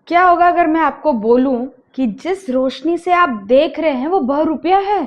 क्या होगा अगर मैं आपको बोलूं कि जिस रोशनी से आप देख रहे हैं वो बहुरूपिया है।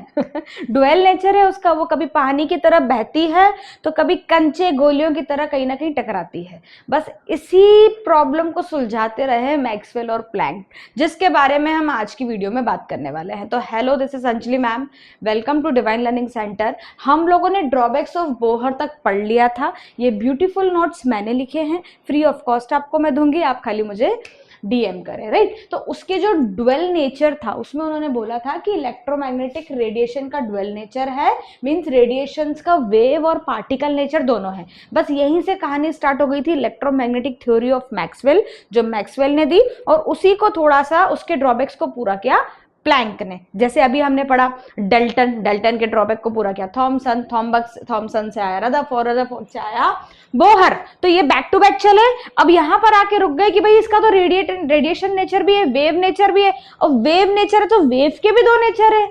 डुअल नेचर है उसका, वो कभी पानी की तरह बहती है तो कभी कंचे गोलियों की तरह कहीं ना कहीं टकराती है। बस इसी प्रॉब्लम को सुलझाते रहे मैक्सवेल और प्लैंक, जिसके बारे में हम आज की वीडियो में बात करने वाले हैं। तो hello, this is Anjali ma'am, welcome to Divine Learning Centre. हम लोगों ने ड्रॉबैक्स ऑफ बोहर तक पढ़ लिया था। ये ब्यूटीफुल नोट्स मैंने लिखे हैं, फ्री ऑफ कॉस्ट आपको मैं दूंगी, आप खाली मुझे डीएम करें, राइट। तो उसके जो ड्वेल नेचर था उसमें उन्होंने बोला था कि इलेक्ट्रोमैग्नेटिक रेडिएशन का ड्वेल नेचर है, मींस रेडिएशंस का वेव और पार्टिकल नेचर दोनों है। बस यहीं से कहानी स्टार्ट हो गई थी इलेक्ट्रोमैग्नेटिक थ्योरी ऑफ मैक्सवेल, जो मैक्सवेल ने दी, और उसी को थोड़ा सा उसके ड्रॉबैक्स को पूरा किया प्लैंक ने। जैसे अभी हमने पढ़ा डल्टन के ड्रॉबैक को पूरा किया थॉमसन से आया रदरफोर्ड से आया बोहर। तो ये बैक टू बैक चले, अब यहां पर आके रुक गए कि भाई इसका तो रेडिएशन नेचर भी है, वेव नेचर भी है। और वेव नेचर है तो वेव के भी दो नेचर है,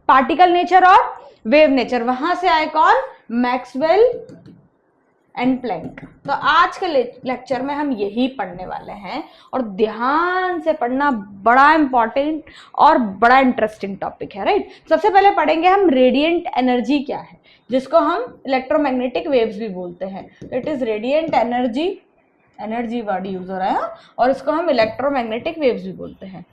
पार्टिकल नेचर और वेव नेचर। वहां से आए कौन? Maxwell and Planck. तो आज के लेक्चर में हम यही पढ़ने वाले हैं, और ध्यान से पढ़ना, बड़ा इंपॉर्टेंट और बड़ा इंटरेस्टिंग टॉपिक है, राइट। सबसे पहले पढ़ेंगे हम रेडिएंट एनर्जी क्या है, जिसको हम इलेक्ट्रोमैग्नेटिक वेव्स भी बोलते हैं। It is radiant energy word use हो रहा है, और इसको हम इलेक्ट्रोमैग्नेटिक वेव्स भी बोलते हैं।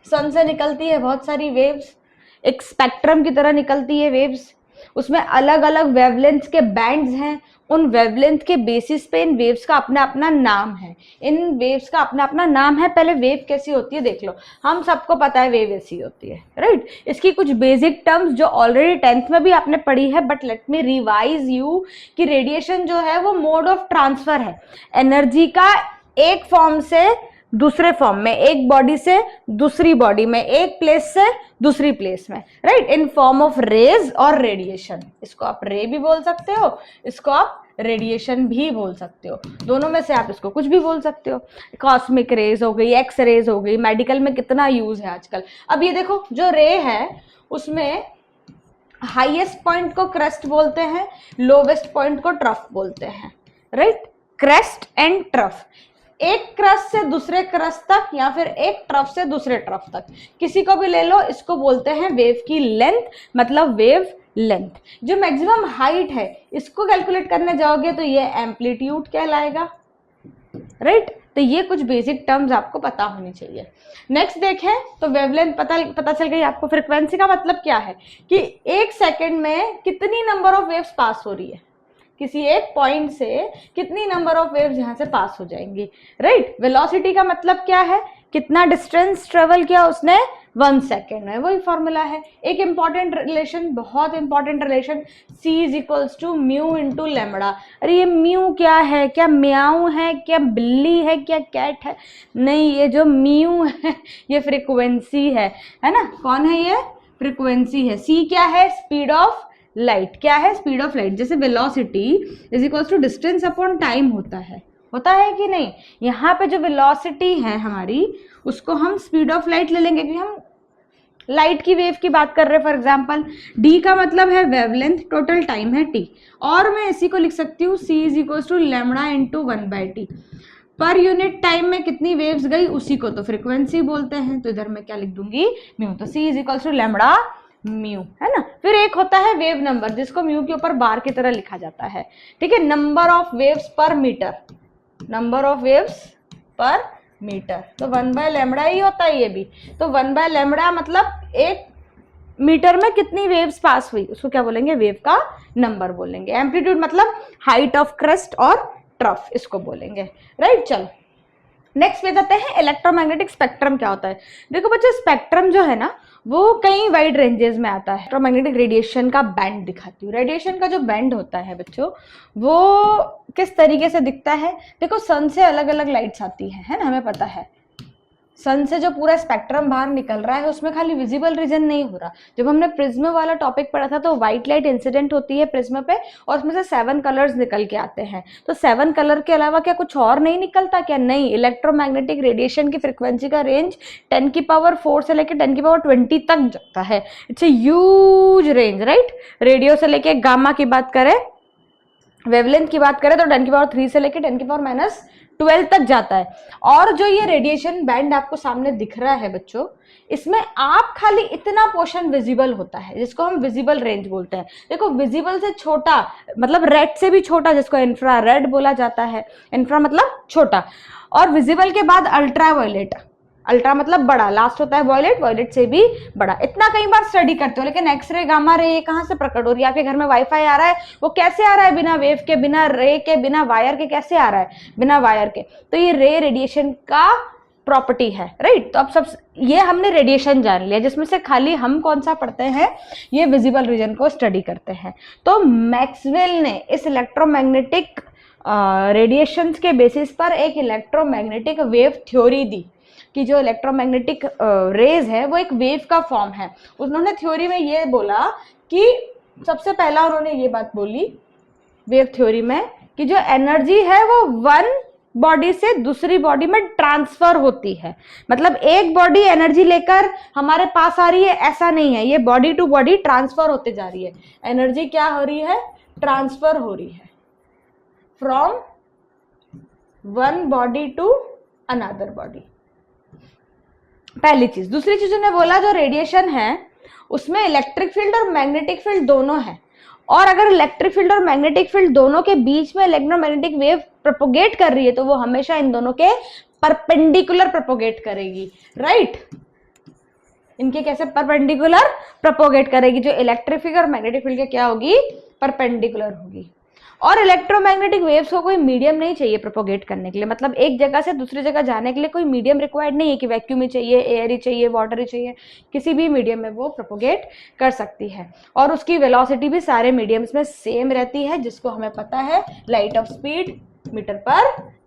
सन से निकलती है बहुत सारी वेव्स, एक स्पेक्ट्रम की तरह निकलती है वेव्स, उसमें अलग अलग वेवलेंथ के बैंड्स हैं। उन वेवलेंथ के बेसिस पे इन वेव्स का अपना अपना नाम है, पहले वेव कैसी होती है देख लो। हम सबको पता है वेव ऐसी होती है, राइट। इसकी कुछ बेसिक टर्म्स जो ऑलरेडी 10th में भी आपने पढ़ी है, but let me revise you कि रेडिएशन जो है वो मोड ऑफ ट्रांसफर है एनर्जी का, एक फॉर्म से दूसरे फॉर्म में, एक बॉडी से दूसरी बॉडी में, एक प्लेस से दूसरी प्लेस में, right, in form of rays और रेडिएशन। इसको आप रे भी बोल सकते हो, इसको आप रेडिएशन भी बोल सकते हो, दोनों में से आप इसको कुछ भी बोल सकते हो। कॉस्मिक रेज हो गई, एक्स रेज हो गई, मेडिकल में कितना यूज है आजकल। अब ये देखो, जो रे है उसमें हाईएस्ट पॉइंट को क्रेस्ट बोलते हैं, लोवेस्ट पॉइंट को ट्रफ बोलते हैं, राइट। क्रेस्ट एंड ट्रफ, एक क्रस्ट से दूसरे क्रस्ट तक या फिर एक ट्रफ से दूसरे ट्रफ तक, किसी को भी ले लो, इसको बोलते हैं वेव की लेंथ, मतलब वेव लेंथ। जो मैक्सिमम हाइट है इसको कैलकुलेट करने जाओगे तो ये एम्पलीट्यूड कहलाएगा, राइट। तो ये कुछ बेसिक टर्म्स आपको पता होनी चाहिए। नेक्स्ट देखें तो वेवलेंथ पता चल गई आपको। फ्रीक्वेंसी का मतलब क्या है कि एक सेकेंड में कितनी नंबर ऑफ वेव्स पास हो रही है, किसी एक पॉइंट से कितनी नंबर ऑफ वेव्स यहां से पास हो जाएंगी, राइट। वेलोसिटी का मतलब क्या है, कितना डिस्टेंस ट्रेवल किया उसने 1 सेकेंड में, वही फॉर्मूला है। एक इंपॉर्टेंट रिलेशन, बहुत important relation, C is equals to mu into lambda. अरे ये म्यू क्या है, क्या म्याऊ है, क्या बिल्ली है, क्या कैट है? नहीं, ये जो म्यू है ये फ्रीक्वेंसी है ना। कौन है ये? फ्रीक्वेंसी है। C क्या है? Speed of light. क्या है? Speed of light. जैसे velocity is equals to distance upon time होता है कि नहीं। यहाँ पे जो वेलोसिटी है हमारी, उसको हम स्पीड ऑफ लाइट ले लेंगे, क्योंकि हम लाइट की वेव की बात कर रहे हैं। फॉर एग्जाम्पल डी का मतलब है वेवलेंथ, टोटल टाइम है टी, और मैं इसी को लिख सकती हूँ C is equals to lambda into 1/t। पर यूनिट टाइम में कितनी वेव्स गई उसी को तो फ्रीक्वेंसी बोलते हैं। तो इधर मैं क्या लिख दूंगी? म्यू। तो C is equals to lambda mu, है ना। फिर एक होता है वेव नंबर, जिसको म्यू के ऊपर बार की तरह लिखा जाता है, ठीक है। नंबर ऑफ वेव्स पर मीटर, तो 1/λ ही होता है ये भी। तो 1/λ मतलब एक मीटर में कितनी वेव्स पास हुई, उसको क्या बोलेंगे? वेव का नंबर बोलेंगे। एम्पलीट्यूड मतलब हाइट ऑफ क्रेस्ट और ट्रफ, इसको बोलेंगे, राइट। चलो नेक्स्ट पे जाते हैं, इलेक्ट्रोमैग्नेटिक स्पेक्ट्रम क्या होता है। देखो बच्चों, स्पेक्ट्रम जो है ना वो कई वाइड रेंजेस में आता है। इलेक्ट्रोमैग्नेटिक रेडिएशन का बैंड दिखाती हूँ। रेडिएशन का जो बैंड होता है बच्चों, वो किस तरीके से दिखता है? देखो, सन से अलग अलग लाइट्स आती है ना, हमें पता है। सन से जो पूरा स्पेक्ट्रम बाहर निकल रहा है उसमें खाली विजिबल रीजन नहीं हो रहा। जब हमने प्रिज्म वाला टॉपिक पढ़ा था तो व्हाइट लाइट इंसिडेंट होती है प्रिज्म पे, और उसमें से 7 कलर्स निकल के आते हैं। तो 7 कलर के अलावा क्या कुछ और नहीं निकलता क्या? नहीं। इलेक्ट्रोमैग्नेटिक रेडिएशन की फ्रिक्वेंसी का रेंज 10⁴ से लेकर 10⁻20 तक जाता है। It's a huge range, right. Radio से लेके गामा की बात करें वेवलेंथ की बात करें तो 10⁻³ से लेकर 10⁻12 तक जाता है। और जो ये रेडिएशन बैंड आपको सामने दिख रहा है बच्चों, इसमें आप खाली इतना पोर्शन विजिबल होता है जिसको हम विजिबल रेंज बोलते हैं। देखो विजिबल से छोटा मतलब रेड से भी छोटा जिसको इंफ्रारेड बोला जाता है, इंफ्रा मतलब छोटा, और विजिबल के बाद अल्ट्रावायलेट, अल्ट्रा मतलब बड़ा, लास्ट होता है वायलेट, वायलेट से भी बड़ा। इतना कई बार स्टडी करते हो, लेकिन एक्सरे, गामा रे ये कहाँ से प्रकट हो रही है? आपके घर में वाईफाई आ रहा है, वो कैसे आ रहा है? बिना वेव के, बिना रे के, बिना वायर के कैसे आ रहा है? बिना वायर के। तो ये रे रेडिएशन का प्रॉपर्टी है, राइट। तो अब सब ये हमने रेडिएशन जान लिया, जिसमें से खाली हम कौन सा पढ़ते हैं? ये विजिबल रीजन को स्टडी करते हैं। तो मैक्सवेल ने इस इलेक्ट्रोमैग्नेटिक रेडिएशंस के बेसिस पर एक इलेक्ट्रोमैग्नेटिक वेव थ्योरी दी कि जो इलेक्ट्रोमैग्नेटिक रेज है वो एक वेव का फॉर्म है। उन्होंने थ्योरी में ये बोला कि सबसे पहला उन्होंने ये बात बोली वेव थ्योरी में कि जो एनर्जी है वो वन बॉडी से दूसरी बॉडी में ट्रांसफर होती है। मतलब एक बॉडी एनर्जी लेकर हमारे पास आ रही है ऐसा नहीं है, ये बॉडी टू बॉडी ट्रांसफर होते जा रही है। एनर्जी क्या हो रही है? ट्रांसफर हो रही है from one body to another body, पहली चीज। दूसरी चीज उन्होंने बोला जो रेडिएशन है उसमें इलेक्ट्रिक फील्ड और मैग्नेटिक फील्ड दोनों है, और अगर इलेक्ट्रिक फील्ड और मैग्नेटिक फील्ड दोनों के बीच में इलेक्ट्रोमैग्नेटिक वेव प्रोपोगेट कर रही है तो वो हमेशा इन दोनों के परपेंडिकुलर प्रोपोगेट करेगी, राइट। इनके कैसे परपेंडिकुलर प्रोपोगेट करेगी? जो इलेक्ट्रिक फील्ड और मैग्नेटिक फील्ड के क्या होगी? परपेंडिकुलर होगी। और इलेक्ट्रोमैग्नेटिक वेव्स को कोई मीडियम नहीं चाहिए प्रोपोगेट करने के लिए। मतलब एक जगह से दूसरी जगह जाने के लिए कोई मीडियम रिक्वायर्ड नहीं है कि वैक्यूम ही चाहिए, एयर ही चाहिए, वाटर ही चाहिए। किसी भी मीडियम में वो प्रोपोगेट कर सकती है, और उसकी वेलोसिटी भी सारे मीडियम्स में सेम रहती है, जिसको हमें पता है लाइट ऑफ स्पीड मीटर पर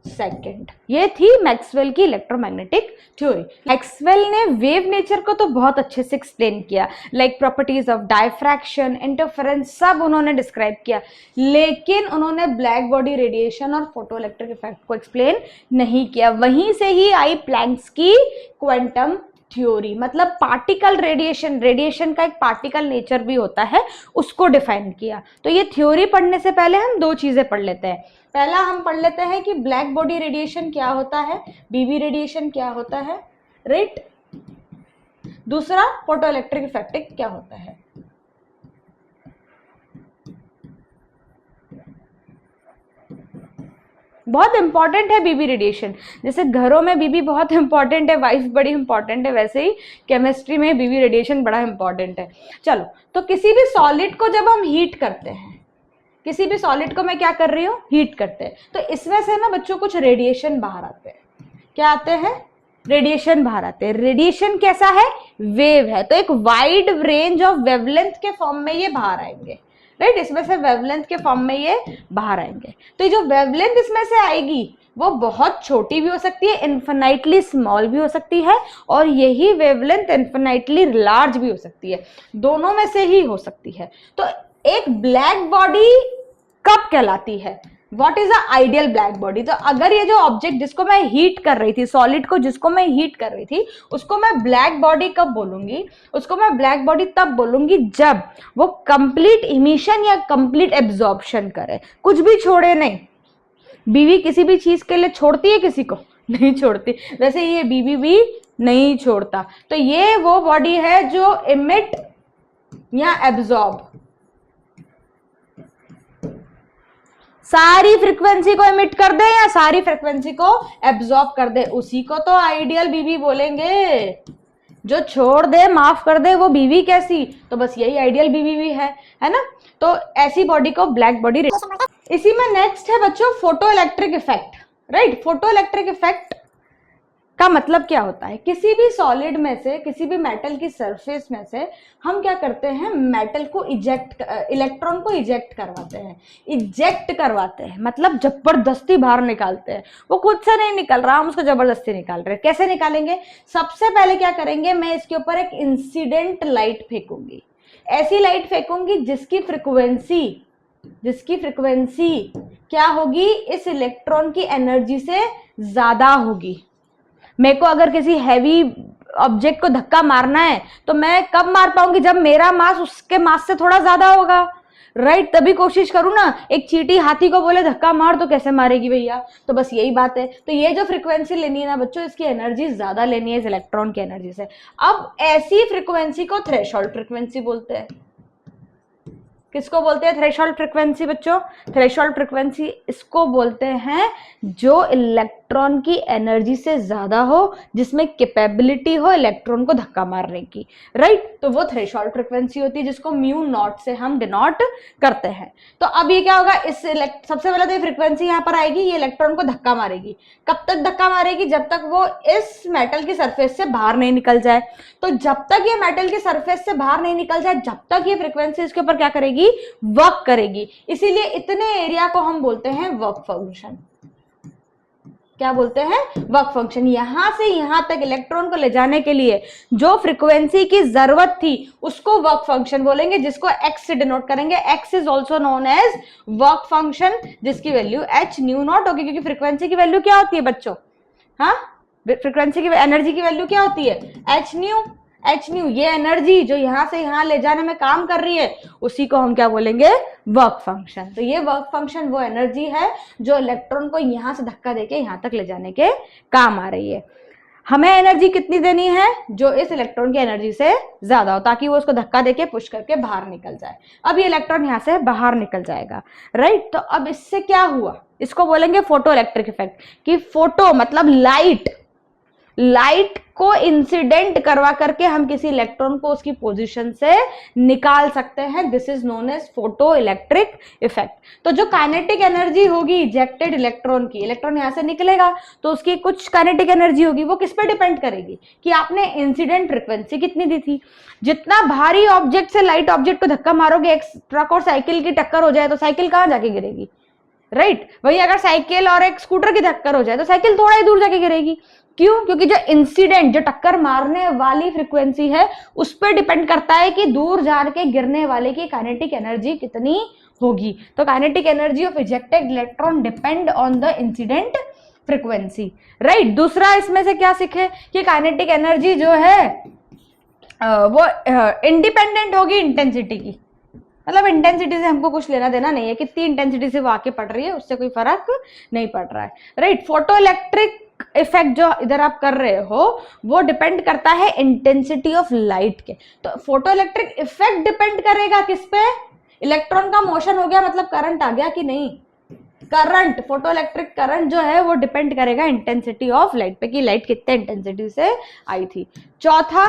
सेकेंड। ये थी मैक्सवेल की इलेक्ट्रोमैग्नेटिक थ्योरी। मैक्सवेल ने वेव नेचर को तो बहुत अच्छे से एक्सप्लेन किया, like properties of diffraction, interference, सब उन्होंने डिस्क्राइब किया, लेकिन उन्होंने ब्लैक बॉडी रेडिएशन और फोटो इलेक्ट्रिक इफेक्ट को एक्सप्लेन नहीं किया। वहीं से ही आई प्लैंक्स की क्वांटम थ्योरी, मतलब पार्टिकल रेडिएशन, रेडिएशन का एक पार्टिकल नेचर भी होता है, उसको डिफाइन किया। तो ये थ्योरी पढ़ने से पहले हम दो चीजें पढ़ लेते हैं। पहला हम पढ़ लेते हैं कि ब्लैक बॉडी रेडिएशन क्या होता है, बीवी रेडिएशन क्या होता है, राइट। दूसरा फोटो इलेक्ट्रिक इफेक्ट क्या होता है। बहुत इंपॉर्टेंट है बीबी रेडिएशन। जैसे घरों में बीबी बहुत इंपॉर्टेंट है, वाइफ बड़ी इंपॉर्टेंट है, वैसे ही केमिस्ट्री में बीबी रेडिएशन बड़ा इंपॉर्टेंट है। चलो, तो किसी भी सॉलिड को जब हम हीट करते हैं, किसी भी सॉलिड को मैं क्या कर रही हूँ? हीट करते हैं, तो इसमें से ना बच्चों कुछ रेडिएशन बाहर आते हैं। क्या आते हैं? रेडिएशन बाहर आते हैं। रेडिएशन कैसा है? वेव है, तो एक वाइड रेंज ऑफ वेवलेंथ के फॉर्म में ये बाहर आएंगे, राइट। इसमें से वेवलेंथ के फॉर्म में ये बाहर आएंगे। तो ये जो वेवलेंथ इसमें से आएगी वो बहुत छोटी भी हो सकती है, इन्फिनाइटली स्मॉल भी हो सकती है, और यही वेवलेंथ इन्फिनाइटली लार्ज भी हो सकती है, दोनों में से ही हो सकती है। तो एक ब्लैक बॉडी कब कहलाती है? What is a ideal black body? तो अगर ये जो ऑब्जेक्ट जिसको मैं हीट कर रही थी, सॉलिड को जिसको मैं हीट कर रही थी, उसको मैं ब्लैक बॉडी कब बोलूंगी? उसको मैं ब्लैक बॉडी तब बोलूंगी जब वो कंप्लीट इमिशन या कंप्लीट एब्जॉर्प्शन करे, कुछ भी छोड़े नहीं। बीवी किसी भी चीज के लिए छोड़ती है किसी को? नहीं छोड़ती। वैसे ये बीवी भी नहीं छोड़ता। तो ये वो बॉडी है जो इमिट या एब्जॉर्ब, सारी फ्रीक्वेंसी को इमिट कर दे या सारी फ्रीक्वेंसी को एब्जॉर्ब कर दे, उसी को तो आइडियल बीवी बोलेंगे। जो छोड़ दे, माफ कर दे, वो बीवी कैसी? तो बस यही आइडियल बीवी भी है ना। तो ऐसी बॉडी को ब्लैक बॉडी। इसी में नेक्स्ट है बच्चों photo electric effect, right. Photo electric effect का मतलब क्या होता है? किसी भी सॉलिड में से, किसी भी मेटल की सरफेस में से हम क्या करते हैं? मेटल को इजेक्ट, इलेक्ट्रॉन को इजेक्ट करवाते हैं। इजेक्ट करवाते हैं मतलब जबरदस्ती बाहर निकालते हैं। वो खुद से नहीं निकल रहा, हम उसको जबरदस्ती निकाल रहे हैं। कैसे निकालेंगे? सबसे पहले क्या करेंगे? मैं इसके ऊपर एक इंसिडेंट लाइट फेंकूंगी। ऐसी लाइट फेंकूंगी जिसकी फ्रिक्वेंसी क्या होगी? इस इलेक्ट्रॉन की एनर्जी से ज्यादा होगी। मेरे को अगर किसी हैवी ऑब्जेक्ट को धक्का मारना है तो मैं कब मार पाऊंगी? जब मेरा मास उसके मास से थोड़ा ज्यादा होगा, राइट, तभी कोशिश करूं ना, एक चींटी हाथी को बोले धक्का मार तो कैसे मारेगी भैया, तो बस यही बात है। तो ये जो फ्रीक्वेंसी लेनी है ना बच्चों, इसकी एनर्जी ज्यादा लेनी है इस इलेक्ट्रॉन की एनर्जी से। अब ऐसी फ्रीक्वेंसी को थ्रेशोल्ड फ्रीक्वेंसी बोलते हैं। किसको बोलते हैं थ्रेशोल्ड फ्रीक्वेंसी बच्चों? थ्रेशोल्ड फ्रीक्वेंसी इसको बोलते हैं जो इलेक्ट्रॉन की एनर्जी से ज्यादा हो, जिसमें कैपेबिलिटी हो इलेक्ट्रॉन को धक्का मारने की, राइट। तो वो थ्रेशोल्ड फ्रीक्वेंसी होती है जिसको म्यू नॉट से हम डिनोट करते हैं। तो अब ये क्या होगा, इस सबसे पहले तो ये फ्रीक्वेंसी यहाँ पर आएगी, ये इलेक्ट्रॉन को धक्का मारेगी। कब तक धक्का मारेगी? जब तक वो इस मेटल की सरफेस से बाहर नहीं निकल जाए। तो जब तक ये मेटल की सरफेस से बाहर नहीं निकल जाए, जब तक ये फ्रीक्वेंसी इसके ऊपर क्या करेगी, वर्क करेगी। इसीलिए इतने एरिया को हम बोलते हैं वर्क फंक्शन। क्या बोलते हैं? Work function. यहां से यहां तक इलेक्ट्रॉन को ले जाने के लिए जो फ्रीक्वेंसी की जरूरत थी उसको वर्क फंक्शन बोलेंगे, जिसको x से डिनोट करेंगे। x is also known as work function, जिसकी वैल्यू h न्यू नॉट होगी, क्योंकि फ्रीक्वेंसी की वैल्यू क्या होती है बच्चों? हाँ, फ्रीक्वेंसी की एनर्जी की वैल्यू क्या होती है? h new. एच न्यू, ये एनर्जी जो यहां से यहां ले जाने में काम कर रही है, उसी को हम क्या बोलेंगे? Work function. तो ये वर्क फंक्शन वो एनर्जी है जो इलेक्ट्रॉन को यहां से धक्का देके यहां तक ले जाने के काम आ रही है। हमें एनर्जी कितनी देनी है? जो इस इलेक्ट्रॉन की एनर्जी से ज्यादा हो, ताकि वो उसको धक्का देके पुश करके बाहर निकल जाए। अब ये इलेक्ट्रॉन यहां से बाहर निकल जाएगा, राइट। तो अब इससे क्या हुआ, इसको बोलेंगे फोटो इलेक्ट्रिक इफेक्ट। कि फोटो मतलब लाइट को इंसिडेंट करवा करके हम किसी इलेक्ट्रॉन को उसकी पोजीशन से निकाल सकते हैं। This is known as photo electric effect. तो जो काइनेटिक एनर्जी होगी इजेक्टेड इलेक्ट्रॉन की, इलेक्ट्रॉन यहां से निकलेगा तो उसकी कुछ काइनेटिक एनर्जी होगी, वो किस पे डिपेंड करेगी कि आपने इंसिडेंट फ्रीक्वेंसी कितनी दी थी। जितना भारी ऑब्जेक्ट से लाइट ऑब्जेक्ट को धक्का मारोगे, एक ट्रक और साइकिल की टक्कर हो जाए तो साइकिल कहां जाके गिरेगी, राइट। वही अगर साइकिल और एक स्कूटर की टक्कर हो जाए तो साइकिल थोड़ा ही दूर जाके गिरेगी। क्यों? क्योंकि जो इंसिडेंट, जो टक्कर मारने वाली फ्रीक्वेंसी है, उस पर डिपेंड करता है कि दूर जाके गिरने वाले की काइनेटिक एनर्जी कितनी होगी। तो kinetic energy of ejected electron depend on the incident frequency, right. दूसरा इसमें से क्या सीखे कि काइनेटिक एनर्जी जो है वो इंडिपेंडेंट होगी इंटेंसिटी की। मतलब इंटेंसिटी से हमको कुछ लेना देना नहीं है, कितनी इंटेंसिटी से वो आके पड़ रही है उससे कोई फर्क नहीं पड़ रहा है, राइट। फोटो इलेक्ट्रिक इफेक्ट जो इधर आप कर रहे हो वो डिपेंड करता है इंटेंसिटी ऑफ लाइट के। तो फोटो इलेक्ट्रिक इफेक्ट डिपेंड करेगा किस पे? इलेक्ट्रॉन का मोशन हो गया मतलब करंट आ गया कि नहीं? करंट, फोटो इलेक्ट्रिक करंट जो है वो डिपेंड करेगा इंटेंसिटी ऑफ लाइट पे, कि लाइट कितने इंटेंसिटी से आई थी। चौथा,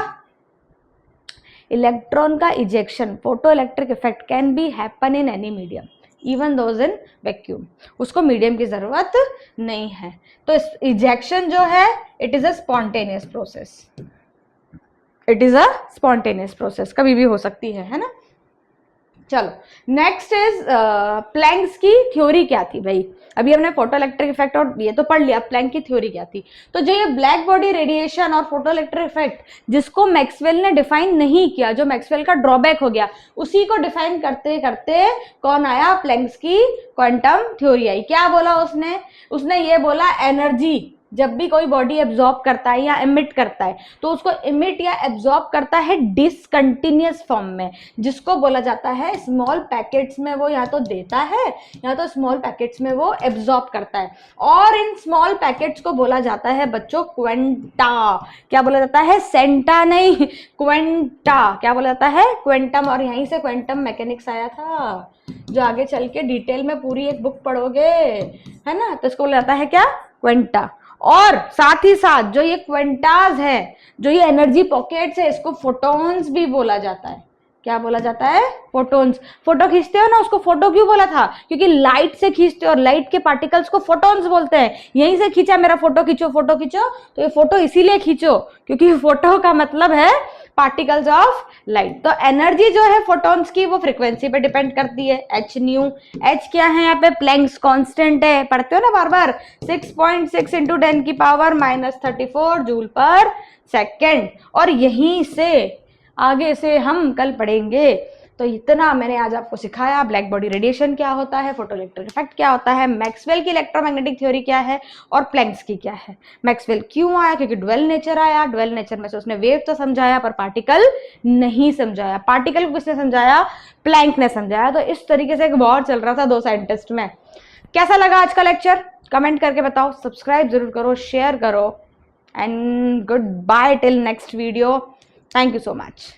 इलेक्ट्रॉन का ejection, photo electric effect can be happen in any medium even those in vacuum. उसको मीडियम की जरूरत नहीं है। तो इजेक्शन जो है it is a spontaneous process, it is a spontaneous process, कभी भी हो सकती है ना। चलो नेक्स्ट इज प्लैंक्स की थ्योरी क्या थी भाई। अभी हमने फोटो इलेक्ट्रिक इफेक्ट और ये तो पढ़ लिया, प्लैंक की थ्योरी क्या थी। तो जो ये ब्लैक बॉडी रेडिएशन और फोटो इलेक्ट्रिक इफेक्ट जिसको मैक्सवेल ने डिफाइन नहीं किया, जो मैक्सवेल का ड्रॉबैक हो गया, उसी को डिफाइन करते करते कौन आया? प्लैंक्स की क्वांटम थ्योरी आई। क्या बोला उसने ये बोला एनर्जी जब भी कोई बॉडी एब्जॉर्ब करता है या एमिट करता है तो उसको एमिट या एब्जॉर्ब करता है डिसकंटिन्यूअस फॉर्म में, जिसको बोला जाता है स्मॉल पैकेट्स में वो या तो देता है या तो स्मॉल पैकेट्स में वो एब्जॉर्ब करता है। और इन स्मॉल पैकेट्स को बोला जाता है बच्चों क्वेंटा। क्या बोला जाता है? सेंटा नहीं, क्वेंटा। क्या बोला जाता है? क्वेंटम। और यहीं से क्वांटम मैकेनिक्स आया था, जो आगे चल के डिटेल में पूरी एक बुक पढ़ोगे, है ना। तो इसको बोला जाता है क्या? क्वेंटा। और साथ ही साथ जो ये क्वेंटास है, जो ये एनर्जी पॉकेट्स है, इसको फोटॉन्स भी बोला जाता है। क्या बोला जाता है? फोटॉन्स। फोटो खींचते हो ना, उसको फोटो क्यों बोला था? क्योंकि लाइट से खींचते हो और लाइट के पार्टिकल्स को फोटॉन्स बोलते हैं। यहीं से खींचा, मेरा फोटो खींचो फोटो खींचो, तो ये फोटो इसीलिए खींचो क्योंकि फोटो का मतलब है पार्टिकल्स ऑफ लाइट। तो एनर्जी जो है फोटॉन्स की वो फ्रीक्वेंसी पे डिपेंड करती है, एच न्यू। एच क्या है यहाँ पे? प्लैंक्स कांस्टेंट है, पढ़ते हो ना बार बार, 6.6 × 10⁻³ जूल पर सेकेंड। और यहीं से आगे से हम कल पढ़ेंगे तो इतना मैंने आज आपको सिखाया, ब्लैक बॉडी रेडिएशन क्या होता है, फोटोइलेक्ट्रिक इफेक्ट क्या होता है, मैक्सवेल की इलेक्ट्रोमैग्नेटिक थ्योरी क्या है और प्लैंक्स की क्या है। मैक्सवेल क्यों आया, क्योंकि ड्वेल नेचर आया, ड्वेल नेचर में से उसने वेव तो समझाया पर पार्टिकल नहीं समझाया। पार्टिकल को किसने समझाया, प्लैंक ने समझाया। तो इस तरीके से एक वॉर चल रहा था दो साइंटिस्ट में। कैसा लगा आज का लेक्चर कमेंट करके बताओ, सब्सक्राइब जरूर करो, शेयर करो, and good bye till next video. Thank you so much.